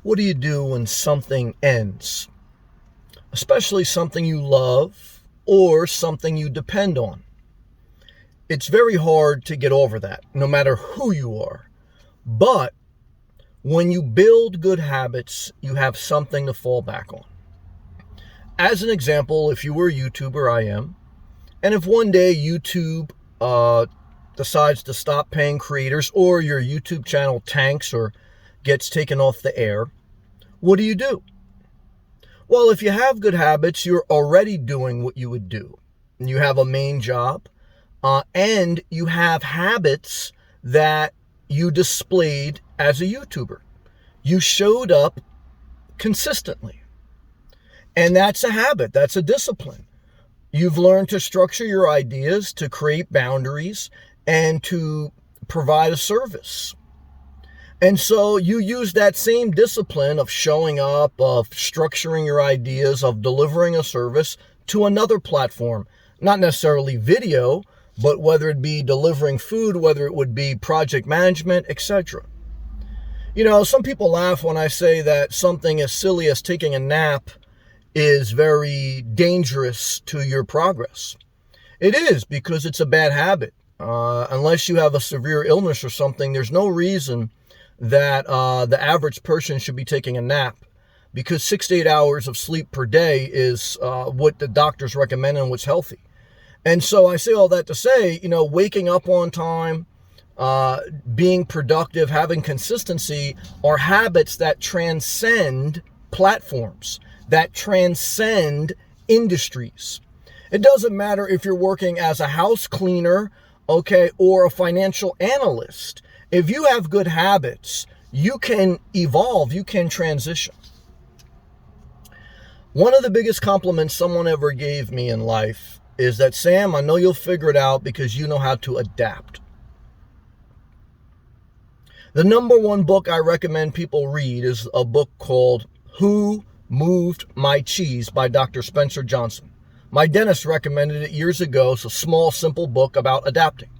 What do you do when something ends? Especially something you love or something you depend on. It's very hard to get over that, no matter who you are. But when you build good habits, you have something to fall back on. As an example, if you were a YouTuber, I am, and if one day YouTube decides to stop paying creators, or your YouTube channel tanks or gets taken off the air, what do? Well, if you have good habits, you're already doing what you would do. You have a main job, and you have habits that you displayed as a YouTuber. You showed up consistently. And that's a habit. That's a discipline. You've learned to structure your ideas, to create boundaries, and to provide a service. And so you use that same discipline of showing up, of structuring your ideas, of delivering a service to another platform. Not necessarily video, but whether it be delivering food, whether it would be project management, etc. You know, some people laugh when I say that something as silly as taking a nap is very dangerous to your progress. It is, because it's a bad habit. Unless you have a severe illness or something, there's no reason that the average person should be taking a nap, because 6 to 8 hours of sleep per day is what the doctors recommend and what's healthy. And so I say all that to say, you know, waking up on time, being productive, having consistency are habits that transcend platforms, that transcend industries. It doesn't matter if you're working as a house cleaner, okay, or a financial analyst. If you have good habits, you can evolve, you can transition. One of the biggest compliments someone ever gave me in life is that, Sam, I know you'll figure it out because you know how to adapt. The number one book I recommend people read is a book called Who Moved My Cheese by Dr. Spencer Johnson. My dentist recommended it years ago. It's a small, simple book about adapting.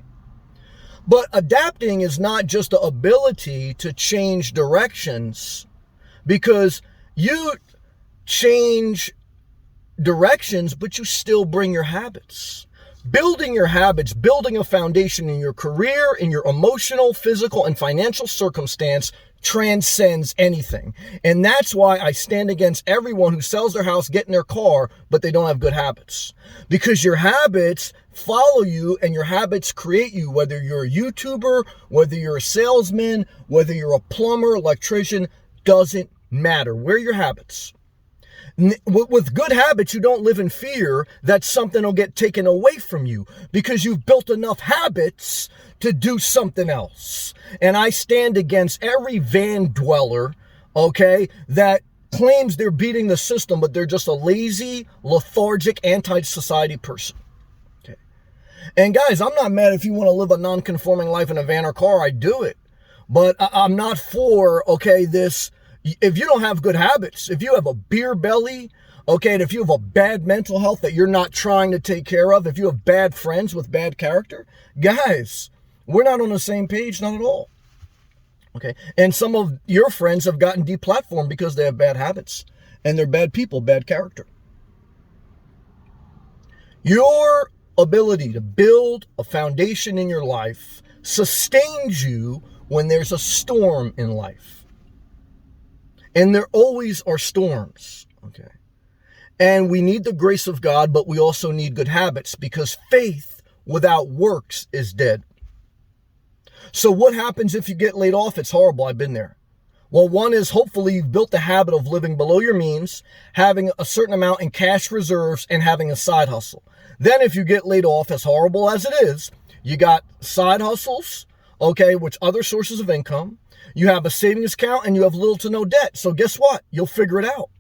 But adapting is not just the ability to change directions, because you change directions, but you still bring your habits. Building your habits, building a foundation in your career, in your emotional, physical, and financial circumstance transcends anything. And that's why I stand against everyone who sells their house, get in their car, but they don't have good habits. Because your habits follow you and your habits create you, whether you're a YouTuber, whether you're a salesman, whether you're a plumber, electrician, doesn't matter. Where are your habits? With good habits, you don't live in fear that something will get taken away from you, because you've built enough habits to do something else. And I stand against every van dweller, okay, that claims they're beating the system, but they're just a lazy, lethargic, anti-society person. Okay. And guys, I'm not mad if you want to live a non-conforming life in a van or car, I do it. But I'm not for, okay, this. If you don't have good habits, if you have a beer belly, okay, and if you have a bad mental health that you're not trying to take care of, if you have bad friends with bad character, guys, we're not on the same page, not at all. Okay, and some of your friends have gotten deplatformed because they have bad habits and they're bad people, bad character. Your ability to build a foundation in your life sustains you when there's a storm in life. And there always are storms, okay? And we need the grace of God, but we also need good habits, because faith without works is dead. So what happens if you get laid off? It's horrible. I've been there. Well, one is hopefully you've built the habit of living below your means, having a certain amount in cash reserves, and having a side hustle. Then if you get laid off, as horrible as it is, you got side hustles, okay, which other sources of income. You have a savings account and you have little to no debt. So guess what? You'll figure it out.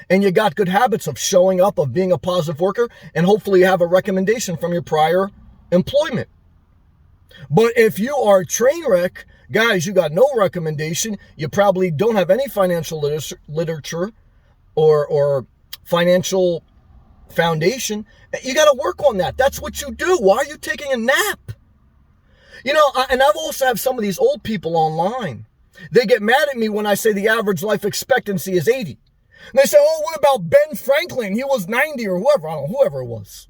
And you got good habits of showing up, of being a positive worker, and hopefully you have a recommendation from your prior employment. But if you are a train wreck, guys, you got no recommendation. You probably don't have any financial literature or financial foundation. You got to work on that. That's what you do. Why are you taking a nap? You know, and I've also have some of these old people online. They get mad at me when I say the average life expectancy is 80. And they say, oh, what about Ben Franklin? He was 90 or whoever. I don't know, whoever it was.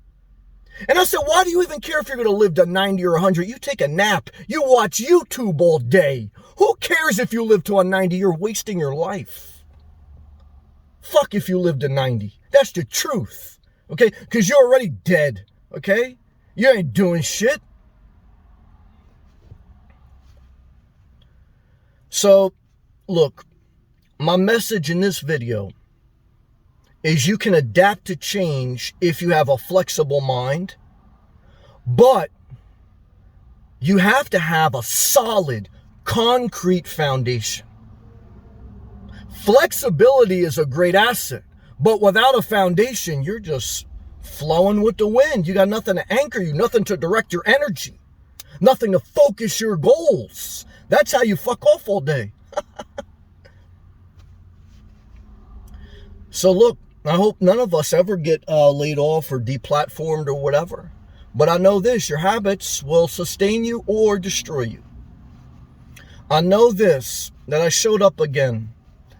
And I said, why do you even care if you're going to live to 90 or 100? You take a nap. You watch YouTube all day. Who cares if you live to a 90? You're wasting your life. Fuck if you live to 90. That's the truth. Okay? Because you're already dead. Okay? You ain't doing shit. So, look, my message in this video is you can adapt to change if you have a flexible mind, but you have to have a solid, concrete foundation. Flexibility is a great asset, but without a foundation, you're just flowing with the wind. You got nothing to anchor you, nothing to direct your energy, nothing to focus your goals. That's how you fuck off all day. So look, I hope none of us ever get laid off or deplatformed or whatever. But I know this, your habits will sustain you or destroy you. I know this, that I showed up again,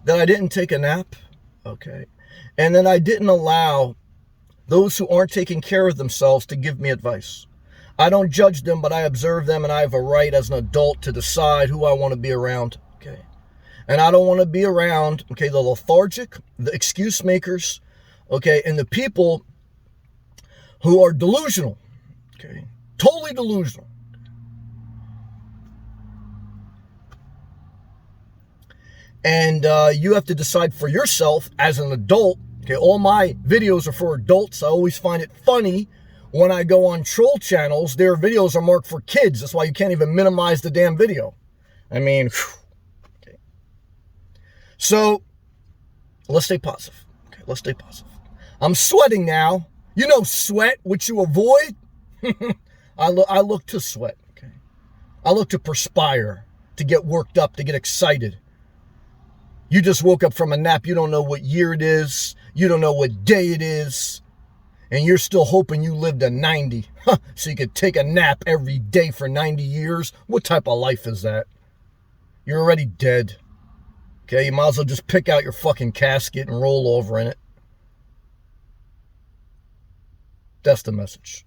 that I didn't take a nap, okay, and that I didn't allow those who aren't taking care of themselves to give me advice. I don't judge them, but I observe them, and I have a right as an adult to decide who I want to be around, okay? And I don't want to be around, okay, the lethargic, the excuse makers, okay, and the people who are delusional, okay, totally delusional. And you have to decide for yourself as an adult, okay, all my videos are for adults. I always find it funny when I go on troll channels, their videos are marked for kids. That's why you can't even minimize the damn video. I mean, whew. Okay. So, let's stay positive. Okay, let's stay positive. I'm sweating now. You know sweat, which you avoid. I look to sweat. Okay, I look to perspire, to get worked up, to get excited. You just woke up from a nap. You don't know what year it is. You don't know what day it is. And you're still hoping you lived to 90. So you could take a nap every day for 90 years. What type of life is that? You're already dead. Okay, you might as well just pick out your fucking casket and roll over in it. That's the message.